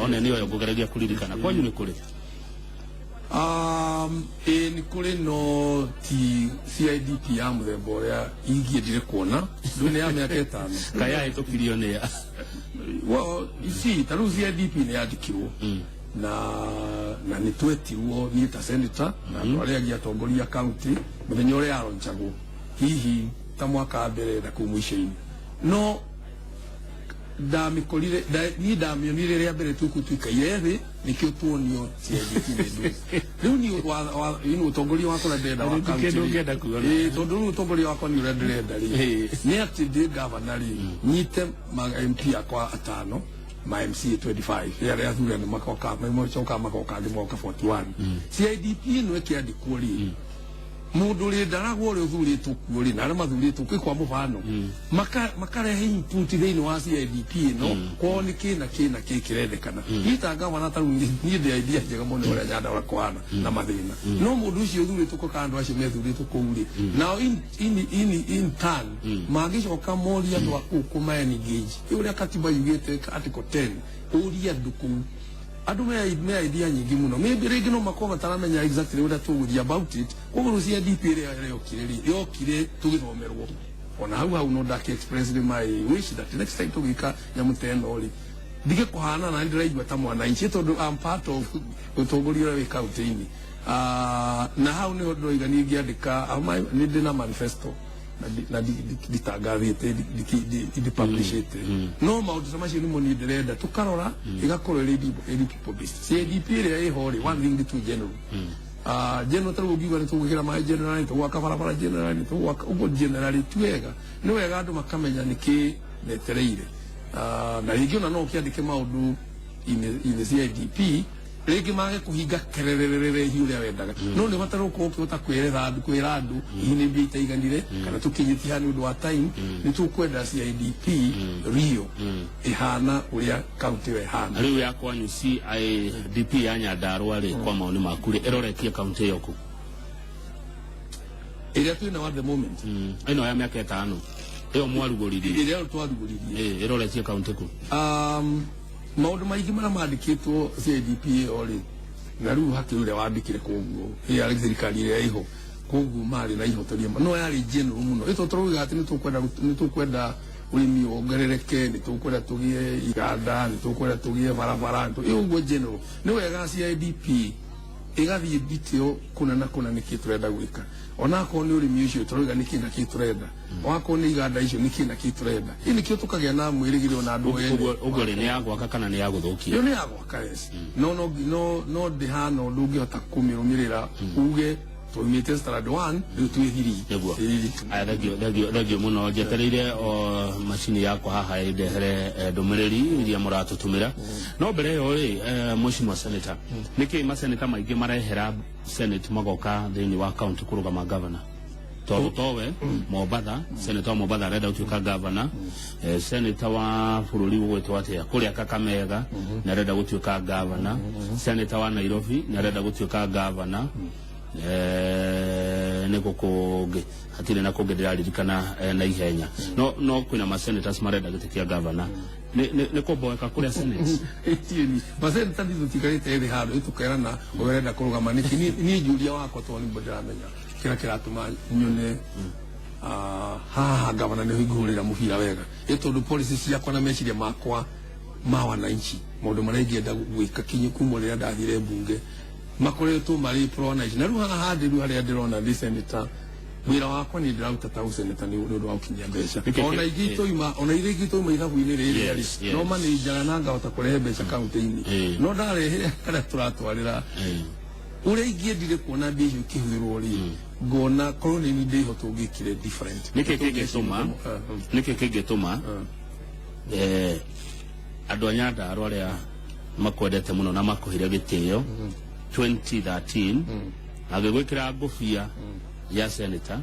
one niyo kugereria kuririkana kwanyu ni kuri ni kuri no ti CIDP ya muthemba uria ingiendire kuona ndune ya miaka 5 kaya itukirio ni ya well isi taru CIDP ni yandikirwo na ni twetirwo ni ta senator na aria agiatongoria county muthenya uria aronchagwo hihi ta mwaka mbere na kumwishaini no ndamikorire ni ndamionire ria mbere tuikaire thi nikio tuonio CIDP riu ni utongoria wako na ndenda wa county tondu utongoria wako ni ura ndenda ri ni ati ndi governor ri nyite ma MP akwa atano ma MC 25 yale athura ni makoka memo choka makoka ndi moka 41 CIDP no ekiandikwo ri mundu ri ndaragwo ri uthuritwo kuo ri na ara mathuritwo kwa mufano makarehe input thiini wa CIDP no kwao ni kina kirendekana itanga na taru ni the idea njega muno ria nyanda wa kwana na mathina no mundu ucio uthuritwo ko kandu acio methuritwo kuu ri now in turn magicoka moria ndo akuma engage uria katiba yugite article 10 uria nduku adu me idea nyingi muno maybe regi no makoma taramenya exactly what to about it koguo CIDP ria yokire tugithomerwo ona hau no dak express my wish that next time tugika nyamutendo ri dige kuhana na ndiraigwa ta mwana inchi tondu am part of utongoria we county ini na hau ni ndo igani ngiandika ni ndina manifesto na ditangathite di publish it no maundu macio ni moni ndirenda tukarora igakorwo ri people based CIDP ria ihori one thing to general general taru giwa ni tugira ma general to waka barabara general ni to waka ugo general tuega ni wega andu makamenya niki netereire na rigio na no kiandike maundu in CIDP regi mage kuhinga kerererere hiuria wendaga no ni bataro ko ukihota kwira andu ini bi itaiganire kana tukinyiti hani undu wa time ni tukwenda CIDP Rio ihana uria county we hana riu yakwa nyu CIDP ya Nyandarua ri kwa maoni makuri eroretie county yoku iria twina at the moment ino ya miaka 5 iyo mwaruguririe iria twaruguririe eroretie county ku maundu maingi mara mandikitwo CIDP ori na riu hakiri uria wandikire koguo ya thirikari iria iho koguo mari na ihotoria no yari general muno ito turuga ati ni tukwenda urimi ongerereke ni tukwenda tugie iganda ni tukwenda tugie barabara nto iyo general ni wega CIDP igathie detail kuna niki turenda gwika ona ko ni urimi ucio turuga niki na ki turenda wako ni iganda icio niki na ki turenda ini kio tukagia na mwirigiro na andu ugore ni yagwaka kana ni yaguthukia yo ni yagwaka yes no dehano ndungihota kumirumirira uge tuimite standard 1 twithiri niguo thagio muno jetereire o machine yako haha ndehere ndumiriri iria muratutumira no mbere yo ri mushimo senator niki ma senator maingi marehera senate magoka thini wa county kurugama governor towe Mombasa senator Mombasa arenda gutuika governor senator wa bururi gwetwo atia kuria Kakamega na arenda gutuika governor senator wa Nairobi na arenda gutuika governor neko koge hatire na kogerera ririkana na ihenya no kwina ma senators marenda gutikia governor ne ko boeka kuria senate tieni masenata ndizo tikarite ri hado itukerana ogerenda kurugama ni Julia wako to ni bodramenya kiratuma nyone governor ne higurira muhira wega etondu policies yakwa na meciria makwa ma wananchi maundu marengienda gwika kinyu kumurira ndathire bunge makoretwo mari pro-nice na ruha handi ru haria ndirona ndi senator wira wakwa ni ndiraruta ta senator ni undu wa ukinyia mbeca ona igito ima ithabu-ini riri no manager na ngahota kurehe mbeca county-ini no ndarehe kana turatwarira uria ingiendire kuona mbia icio ikihithirwo ri ngona korwo ni ndiho tungikire different niki kingituma andu a Nyandarua aria makwendete muno na makuhire gitio 2013 agigwikira ngofia ya senator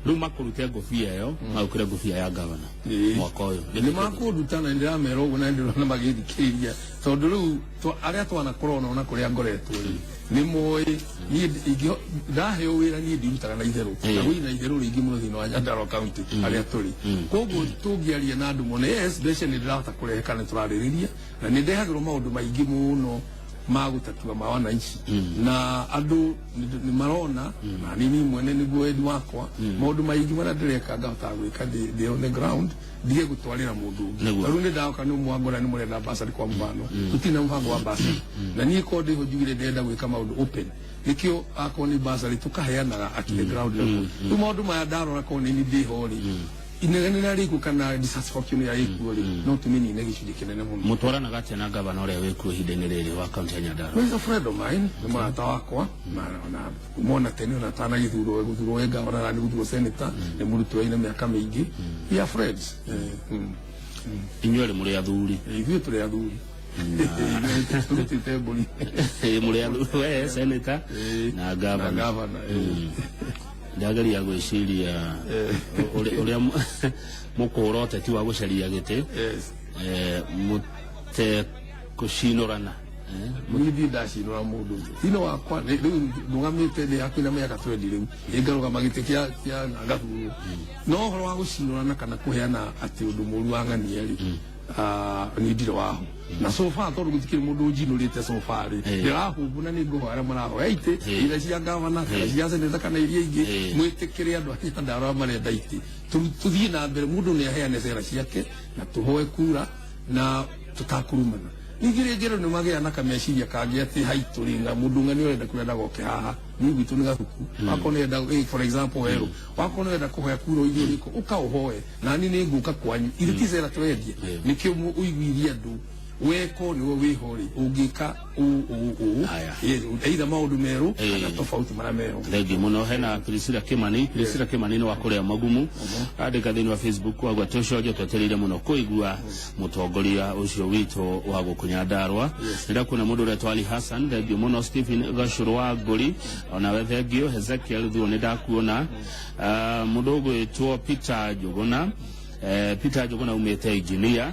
riu makurute ngofia yo magukire ngofia ya governor mwaka uyu ni makundutana ndiramera uguo na ndirona magithikiriria tondu riu aria twana korona ona kuria ngoretwo ri ni moy ni igio ndaheo wira ni ndimutaga na itheru na wina itheru ringi muno thino wa Nyandarua County aria turi koguo tungiaria na andu muno yes beshe ni ndirahota kureheka ni turaririria na ni ndehagirwo maundu maingi muno magutatua ma wananchi na andu ni marona na nini mwene niguo endi wakwa maundu maingi mara ndireka ngahota gwika ndi on the ground ndige gutwarira mundu riu ni ndaoka ni mwangora ni murenda basari kwa mbano tutina mpango wa basari na ni ko ndi hujugire ndenda gwika maundu open nikio akoni basari tukaheanaga at the ground level tu maundu maya ndarora ko ni ndi hori inegana riku kana dissatisfaction ya ikuri no tumini negi shidikene muno mutwarana gati na gavana ore weku hidene riri wa county ya Nyandarua with a friend of mine ni mwana wakwa na mona tene na tana githuro wega ora ni githuro senator ni murutu ina miaka mingi we are friends inywele muri athuri ithuĩ tũrĩ athuri turutĩte mbũri muri athuri we senator na gavana ndageria gwiciria uria mukura uteti wa gucaria giti mute kucinurana mugithi ndacinura mundu thino wakwa riu ndugamite ndi hakuina miaka 20 riu ingaruga giti kia ngathuru no horo wa gucinurana kana kuheana ati undu muru wa ng'ania ri ni ndire waho na so far tondu gutikiri mundu ujinurite so far ndirahumbuna ni nguhara maraho yaite ira cia gavana kana cia seneta kana iria ingi mwitikire andu a Nyandarua marenda iti tuthie na mbere mundu ni aheane cera ciake na tuhoe kura na tutakurumana nigire ngero ni magea na kameciria kangi ati haituringa mundu ngani urenda kwenda goke haha ni gwitu ni gathuku akone enda for example wero wakone enda kuhoya kura igio riko ukauhoe na ni nguka kwanyu irikizera twendie nikio uigwiria ndu weko niwe wihori ungika either maundu meru kana tofauti mara meru thegi muno hena Priscilla Kimani ni wakuria magumu andika thini wa Facebook wa gwatosho jo tweterire muno kuigua mutongoria ucio wito wa Nyandarua nda kuna mundu retwa Ali Hassan thegi muno Stephen Gashuru wa Gori ona wethegio Ezekiel Thuo ni ndakuona mundu gwitwo Peter Jogona umete engineer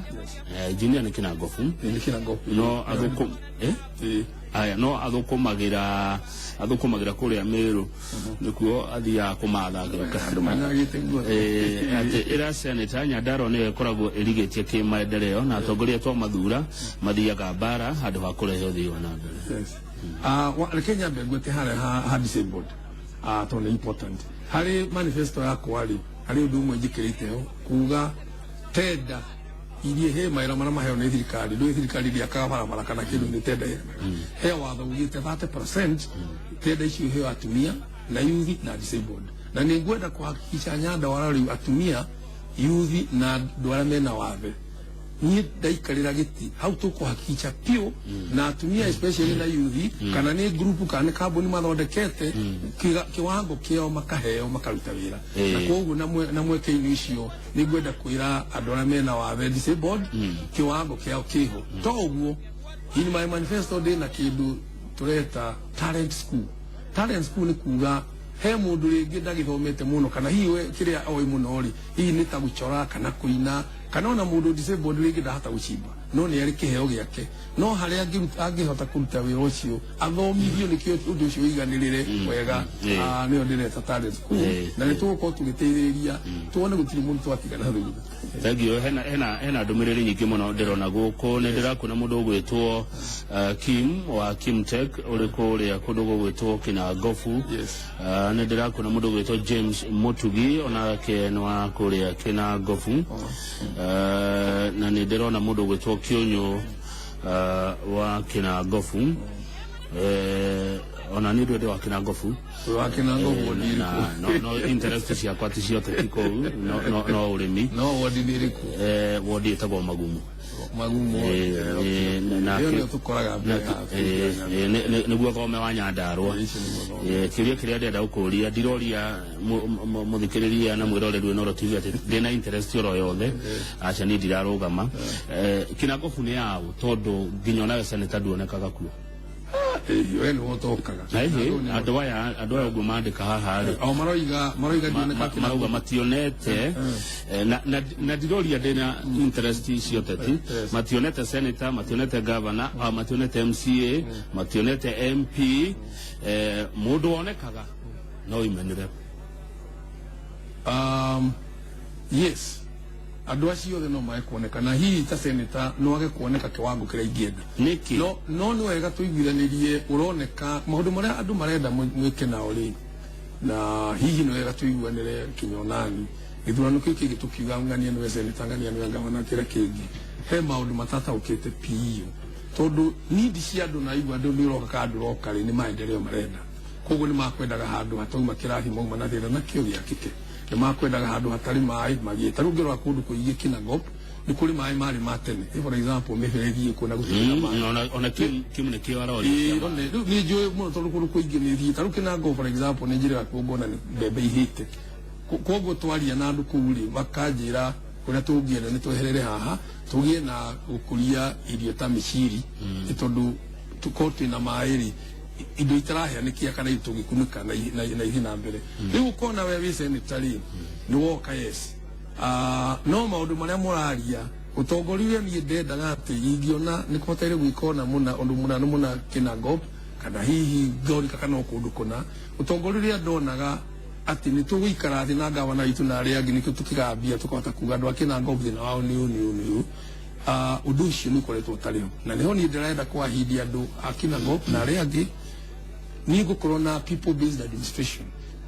engineer ni Kinangofu no athoko aya no athokomagira kuria Meru nikuo athia kumatha ati ira senator Nyandarua ni koragwo irigetie kimaendeleo na atongoria twa mathura mathiaga bara handu ha kurehe uthii wa nambere Kenya begwete ha disabled to important hari manifesto yako ali undu umwe njikirite ho kuga tenda irie he maira mara maheo ni thirikari ndu thirikari dia kabara kana kindu ni tenda he watho ugite 30% tenda icio he atumia na youth na disabled na ni ngwenda kuhakikisha Nyandarua riu atumia youth na ndwara mena wathe ni ndaikarira giti hau tukuhakikisha pio na atumia especially na youth kana ni group kana kambuni mathondekete kiwango kio makaheo makaruta wira na koguo na mweke-ini icio ni ngwenda kwira andu aria mena wathe disabled kiwango kiao kiho to uguo in my manifesto ndi na kindu tureta talent school ni kuga he mundu ringi ndagithomete muno kana hiwe kiria oi muno ri hii ni ta guchora kana kuina kana ona mundu disabled ringi ndahata guchimba no ni ari kiheo giake no hari angihota kuruta wira ucio athomithio nikio undu ucio iganirire wega ni ndireta talent school na ni tuko tugiteithĩrĩria tuone gutiri mundu twatigana thutha thegio hena ndumiriri nyingi muno ndirona guku ni ndirakuna mundu ugwitwo Kim wa Kim Tech uri kuria kundu gugwitwo Kinangofu ni ndirakuna mundu ugwitwo James Mutugi ona ke no kuria Kinangofu na ni ndirona mundu ugwitwo Kionyo wa Kinangofu ona ni ndio wa Kinangofu no interest cia kwati cio tetiko no urimi no wodiriku wodi etagwo magumu na ndio tukoraga niguo thome wa Nyandarua kiria ndenda gukuria ndiroria muthikiriria na mwirorerwe no rotiga ati ndina interest oro yothe acha ni ndirarugama Kinangofu ni yao tondu nginya na senator nduonekaga kuo we no tokaga andu aya uguo mandika haha ri o maroiga marauga mationete na ndiroria ndina interest icio teti mationete senator mationete governor mationete MCA mationete MP mundu onekaga no imenire yes andu acio othe no mae kuoneka na hihi ta senator no age kuoneka kiwango kiria ingienda niki no ni wega tuiguithanirie uroneka maundu maria andu marenda mwike nao ri na hihi no wega tuiguanire kinyonani githurano kiki gitukiuga ngania ni senator ngania ni ngavana kira kingi he maundu matata ukite piu tondu nindi cia andu na igua andu ni roka kandu roka ri ni maendeleo marenda koguo ni makwendaga handu hatauma kirathi mauma na thina na kio giakike ni makwendaga handu hatari mai magieta rugirwa kundu kuigi kinagop ni kuri mai mari matene for example meferegi kuna gutina mai ona kimune kiwarori ni joe muno tondu kundu kuigi ni ri taru kinagop for example ni njira kugona ni bebe ihite koguo twaria na andu kuri bakajira kuria tungienda ni tweherere haha tugie na ukuria irio ta miciri tondu tukoti na mairi indo itarahanikia kana itugikunuka na ihina mbere riu ukona we wise ni tari ni woka yes no maundu maria muraria utongoria ni ndenda gati ingiona ni kuhotaire gwikona muna undu muna kinago kana hihi gori kana kundu kuna utongoria ndonaga ati ni tuguikara thi na gavana itu na aria angi ni tukigambia tukahota kuga andu akina ngothi na wao ni undu ucio ni koretwo tario na niho ni ndirenda kwahidi andu akina ngothi na aria angi ni gukorwo na people based administration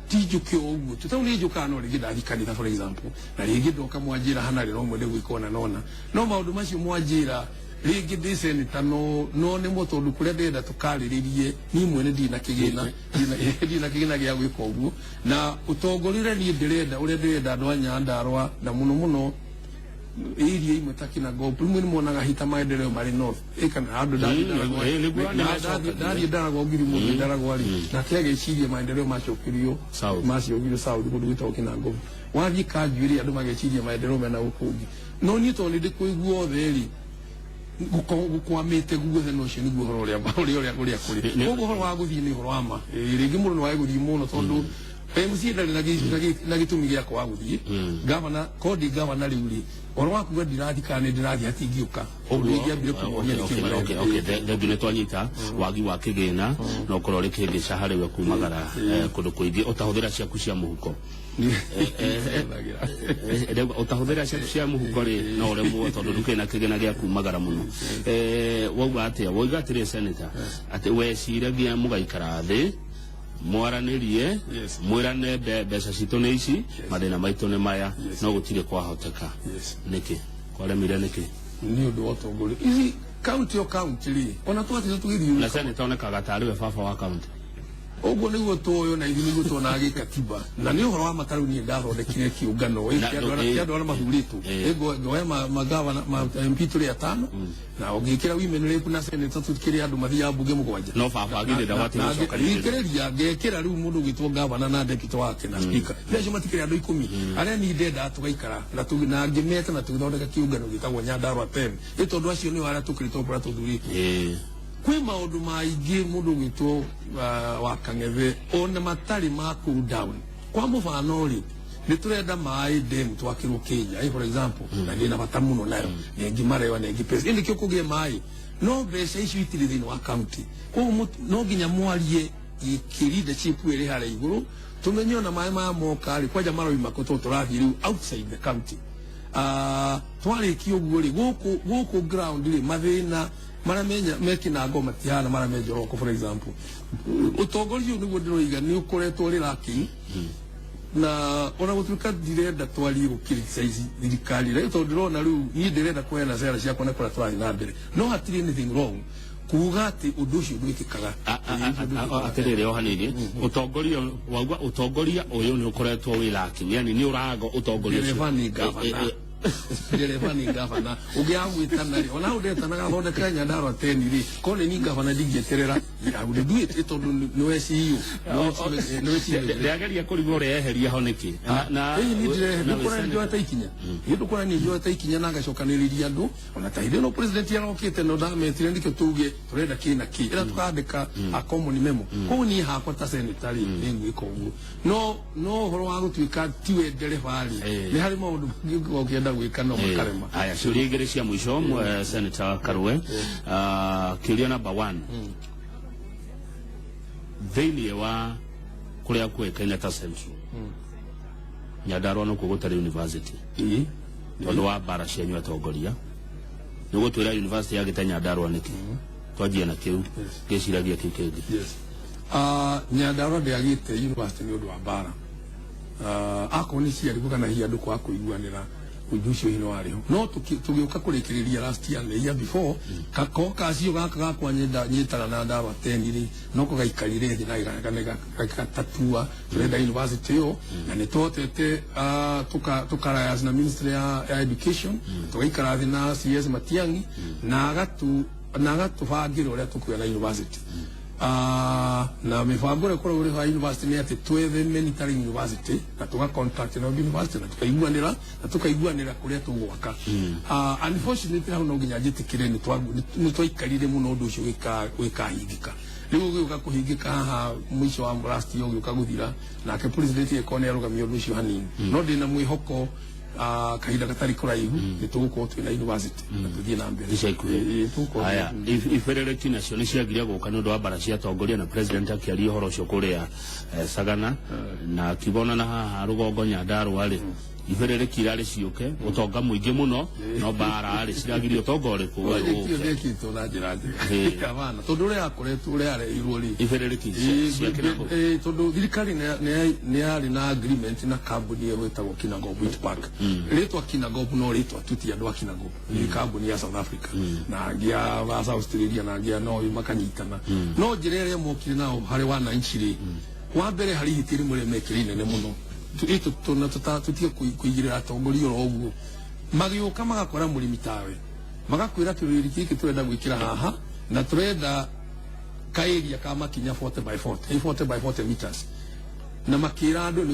tijuke uguo tutauni juka no rigi ndathikani for example na rigi ndoka mwanjira hana rero mwende gwikona nona no maundu macio mwanjira rigi disenita no ni mutondu kuria ndenda tukariririe ni mwene ndina kigina gya gwika uguo na utongorire ni ndirenda uria ndirenda andu anyandarwa na muno area imwe takina go primwe ni monaga hita maendeleo mari north ekana andu ndari ndara ngiri mu ndara gwari na kege cirie maendeleo macokirio macio south kundu gwitokina go wathi kanjuiri andu magecirie maendeleo mena ukungi no ni to ni ndikuigua otheri gukwamite guothe no cio niguo horo uria kuri koguo horo wa guthii ni horo wa ma ringi mundu no wa guthii muno tondu MC ndari na gitumi gya kwa guthii gavana kodi gavana riuri oro waku ndirathikane ndirathi atingiuka orugia mbire kumonya ndegine twanyita wagi wa kigina no korore kingi cahare we kumagara kundu kuingi utahuthira ciaku cia muhuko utahuthira ciaku cia muhuko ri no remwo tondu ndukina kigina gya kumagara muno wauga atia wauga atire senator ati we ciragia mugaikara thi mwaranirie mwirane mbeca citu ni ici mathina maitu ni maya no gutire kwahoteka niki kwaremire niki ni undu otongori ici county o county ri ona twathize tugirio na senator onekaga tari we baba wa county oguo niguo tuoyo na ithuĩ niguo tuonaga gĩkatiba na nĩ ũhoro wa matarũ niĩ ndathondekire kĩũngano kĩa andũ arĩa mathurĩtwo ngoya magavana MP tũrĩ atano na ũngĩkĩra women rep na senator tũkĩrĩ andũ mathiaga mbunge mũgwanja no baba agire ndawati ngĩkĩrĩria ngekĩra rĩu mũndũ ũgĩtwo gavana na deputy wake na speaker acio matikĩrĩ andũ 10 arĩa niĩ ndenda tũgaikara na ngĩmeta na tũgĩthondeka kĩũngano gĩtagwo Nyandarua 10 nĩ tondũ acio nĩo arĩa tũkĩrĩtwo mbura tũthurĩtwo kwe maundu maingi mundu gwitwo wa Kang'ethe ona matari ma cool down kwa mufano ri ni turenda mai dem twakirwo Kenya for example na ni na bata muno nayo ni ngimarewa ni ngipesa indi kyo kugie mai no mbeca icio itiri thini wa county ko no ginya mwarie leadership iri hare iguru tumenye ona mai ma moka ri kwaja maroi makoto turathi riu outside the county twari kiuguo ri guku ground ri mathina maramenya mekina ngoma tiana maramenye roko for example utongoria niguo ndiroiga ni ukoretwo ri laki na ona gutuika ndirenda twari gukirica ici thirikari rä tondå ndärona rä u niä ndärenda kweana cera ciakwa na kå rä a tårathiä na mbere no hatirä anything wrong kuga atä å ndå å cio ndwä kä kaga atä rä rä ohanä utongoria wauga utongoria å yå nä å koretwo wä laki yani nä å rago utongoria ndereba ni gavana ugiagwitana ri ona udetana gathondeka Nyandarua 10 ri kone ni gavana ndingieterera agude duite tondu niwe CEO niwe CEO ndageria kurigwo reheria honeki na ni kora ndio taikinya hindu kora ni ndio taikinya na gacokaniriria andu ona taide no president yarokite no dametire ndike tuge turenda kina ki ira tukandika a common memo ko ni hakwa ta senatari ningi ko no horo wa gutwika tiwe ndereba ri ni hari maundu ngienda gwika no makarema aya ciuria igiri cia mwisho Senator Karwe kiuria number 1 thĩinĩ wa kuria kwekaine ta Central Nyandarua no kugutari university tondu wa bara cianyu atongoria ni gutwira university ya Gĩta Nyandarua niki twajie na kiu giciragia kiu kingi Nyandarua ndiagite university ni undu wa bara akoni ciari kana hi andu kwa kuiguanira ujucio hino wariho no tugiuka kurikiriria last year the year before kakoka cio gaka gakwa nyitara na Nyandarua 10 ri no ko gaikarire thi na iganega tatua turenda university yo na ni totete tukara na ministry ya education tugaikara thi na CS Matiang'i na gatu fagiro uria tukuya na university na mifango re koro uri ha university ni ati twethe military university na tuga contract na university na tukaiguanira kuria tugwaka unfortunately hau no nginya njitikire ni twaikarire muno undu ucio wikahingika riu ugiuka kuhingika haha mwisho wa last year ugiuka guthira nake president ekone arugamia undu ucio hanini no ndina mwihoko kahinda gatari kuraihu nitugukorwo twina university na tuthie na mbere aya iferereki nacio ni ciagiria guka ni undu wa bara cia tongoria na president akiaria horo ucio kuria Sagana na kibona na haha rugongo Nyandarua ri iferereki irari ciuke utonga muingi muno no bara ari ciragirio tongore ku to na jiraje kabana tondu ria akoretwo uri ari iruri iferereki cia kinago tondu thirikari ni ari na agreement na company yetagwo Kinago Wheat Park ritwa Kinago no ritwa tuti andu a Kinago ni company ya South Africa na ngia va Australia na ngia no makanyitana no njirere mokire nao hari wana nchiri wa mbere hari hitiri muremekire nene muno tuito tutie kuigirira atongoria oguo magioka magakora murimi tawe magakwira kiriri kiki turenda gwikira haha na turenda kairia kama kinya 40 by 40 meters na makira andu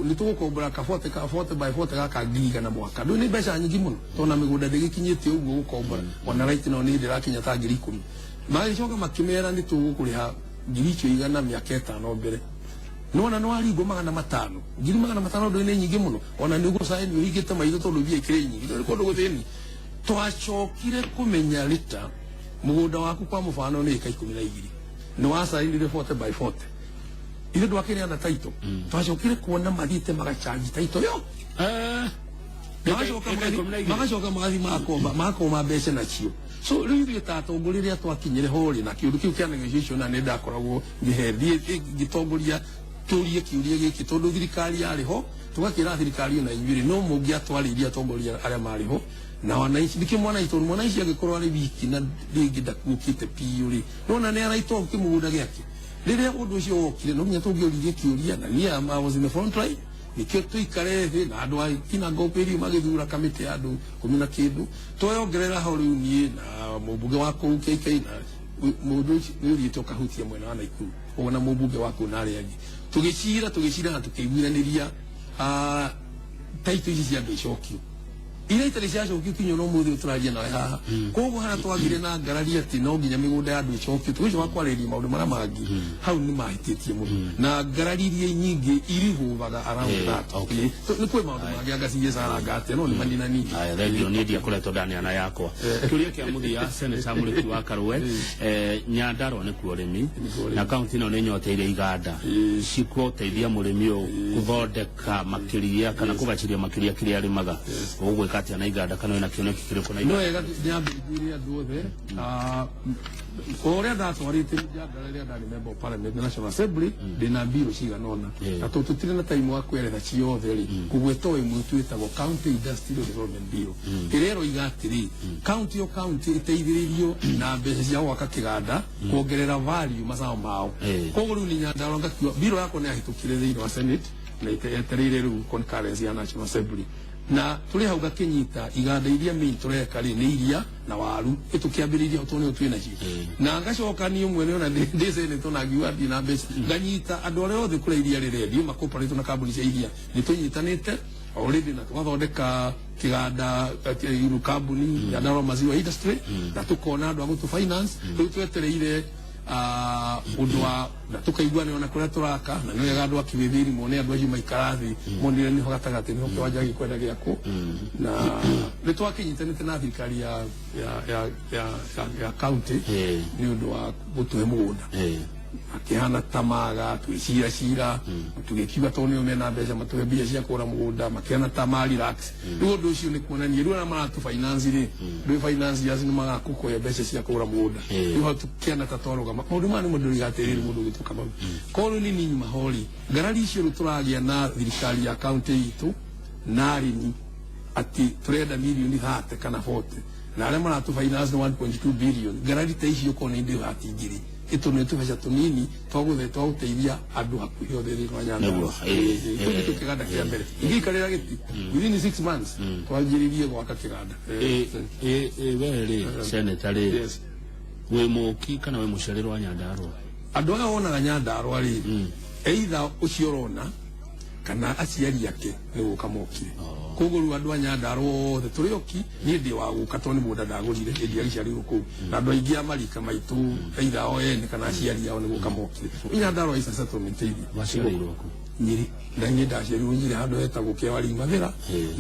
ni tugukombora ka 40 by 40 gaka ngiga na mwaka ndu ni mbeca nyingi muno tona migunda ndigikinyite uguo gukombora ona right no ni ndirakinya ta 10,000 magicoka makimera ni tugukuriha ngiricho igana miaka 5 mbere nona no arigo magana matano ngiri magana matano ndo ni nyingi muno ona ni gusaini uyigite maitho tondu bie kire nyingi ndo ko guthini twacokire kumenya rita mugunda waku kwa mufano ni eka 12 no wasainire 40 by 40 ile ndwakire ana taito twacokire kuona mathite magachangi taito yo magacoka magathi makoma mbeca nacio so riu tatongoriria twakinyire hori na kiundu kiu kia negotiation na nenda koragwo ngihethie gitongoria turie kiuria giki tondu thirikari yariho tugakira thirikari na inyuiri no mugia twariria tongoria aria mariho na wanaici ndikimwana itondu mwanaici agikorwo ari wiki na ringi ndakukite piuri nona ne araito kimugunda giake riria undu ucio wokire no nginya tungiuririe kiuria na nia I was in the front line nikio tuikare thi na andu a Kinago peri magithura kamite andu kumina kindu twoyongerera ho riu nie na mubunge wa kuu KK na mundu ni uriite kahutia mwena wa Naikuru ona mubunge wa kuu na ari angi tugicira na tukiguiraniria taito ici cia mbicokio ile itari cia cokio kinyo no muthi uturaria nawe haha koguo hana twagire na ngararia ati no nginya migunda ya andu icokio tugico wakwariria maundu maria mangi hau ni mahititie muno na ngararirie nyingi irihuvaga around that ni kwe maundu mangi agaciye sara ngate no ni manina ni aya radio ni dia kuleto ndani ana yakwa turia kia muthi ya Senator Murithi wa Karwe Nyandarua ni kuorimi na county no ni nyoteire iganda ciko teithia murimi o kuthondeka makiria kana kugaciria makiria kiria arimaga uguo kati ana iganda kana ina kioneki kiriko na no ega nyambiria nduothe oria ndatwarite njandararia ndani member of parliament National Assembly ndina mbiro ciganona na tutire na time wa kweretha ciothe ri kugwetoe mwitu itagwo County Industrial Development Bill irero igatiri county iteithiririo na mbeca cia gwaka kiganda kuongerera value masao mao koguo riu ni Nyandarua ngakiwa biro yako ni ahitukire thiini wa Senate na itereire riu concurrence ya National Assembly na tuli hau gakinyita iganda iria mingi tureka ri ni iria na waru itukiambiriria utone utwina ci na ngacoka ni umwe ona ndise ni tunagiwa di na mbeca nganyita andu aria othe kura iria rirendio makoparate na kambuni cia iria ni tunyitanite already na twathondeka kiganda iru kambuni ya Nyandarua Maziwa Industry na tukona andu agutu finance riu twetereire udwa na tukaigua ni ona kuria turaka na ni andu akibithiri mone andu acio maikarathi monire ni hogatagate ni kwanja gikwenda giako na ni twakinyitanite na thirikari ya county ni undu wa gutuhe mugunda akihana tamaga twicira tugikiuga toni umena mbeca matuhe mbia cia kura mugunda makihana tama relax riu undu ucio ni kuonania riu na maratu finance ri riu finance yazi ni magakukoya mbeca cia kura mugunda riu hatu kiana tatwaruga maundu mani mundu rigatiriri mundu gituka mau kono ni ninyi mahori ngarari icio turagia na thirikari ya county itu na arimi ati turenda milioni 30 kana 40 na aria maratu finance 1.2 billion ngarari ta icio kono ndi hatingiri ito ne tuveja tunini twaguthe twauteithia andu hakuhi othe ri kwa Nyandarua kundi tukiganda kia mbere igikarira giti within 6 months twajiririe gwaka kiganda wele senator we moki kana we mushariro wa Nyandarua andu aya wonaga Nyandarua ri either uciorona kana aciari yake ni guka mokire kuguru andu a Nyandarua othe turioki ni ndi wa guka toni munda ndagurire ndi aciari ku na andu aingi amarika maitu either o ene kana aciari yao ni guka mokire Nyandarua isa settlement waciarirwo ku Nyeri na ngi ndaciarirwo Nyeri handu hetagwo Kiawari Mathira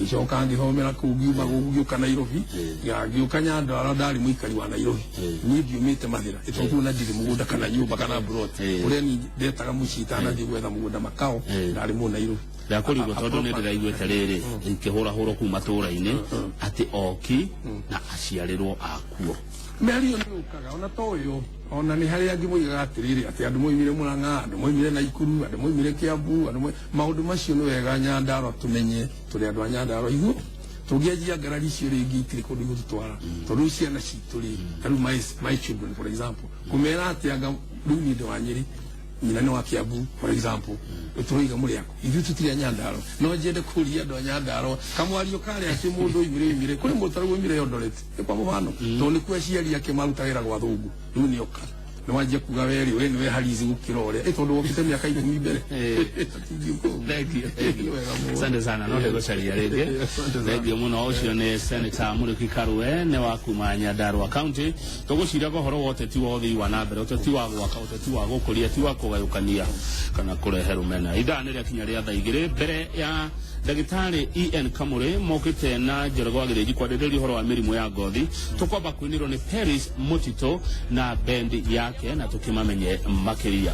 icoka ngithomera ku ngiuma gugiuka Nairobi ya ngiuka Nyandarua ndari muikari wa Nairobi ni ndiumite Mathira itoku na ndiri mugunda kana nyumba kana brot uria ni ndetaga mucita na ndi gwetha mugunda makao ndari mu Nairobi ndakurigwo tondu ni ndiraiguite riri ikihura huro kuma tura-ini ati oki na aciarirwo akuo merio ni ukaga ona toyo ona ni hari angi muigaga atiriri ati andu moimire Murang'a andu moimire Naikuru andu moimire Kiambu andu maundu macio ni wega Nyandarua tumenye turi andu a Nyandarua iguru tugiajia ngarari icio ringi itiri kundu igututwara tondu ciana citu ri taru my children for example kumera ati anga riu ni wa Nyeri nyina ni wa Kiambu for example turoiga muri yako ithu tutiri Nyandarua no jende kuria andu a Nyandarua kamwario kale ati mundu imire kuri mutaru imire Eldoret kwa mufano to ni kweciaria kimarutagira gwa thungu riu ni oka no wanje kuga weri we ni we harizi gukirore tondu wokite miaka 10 mbere asante sana no ndego caria ringi thengi muno ucio ni senator Muriuki Karue ne wa kuma Nyandarua county tugucira gohoro wote ti wothe wa na mbere uteti wa gwaka uteti wa gukuria ti wa kugayukania kana kurehe rumena idha ni kinya ria thaigire mbere ya Dagitari EN Kamure mokite na Njoroge Gireji kwa dedeli horo wa mirimu ya ngothi tukwamba kuinirwo ni Paris Mutito na bendi yake na tukimamenye makiria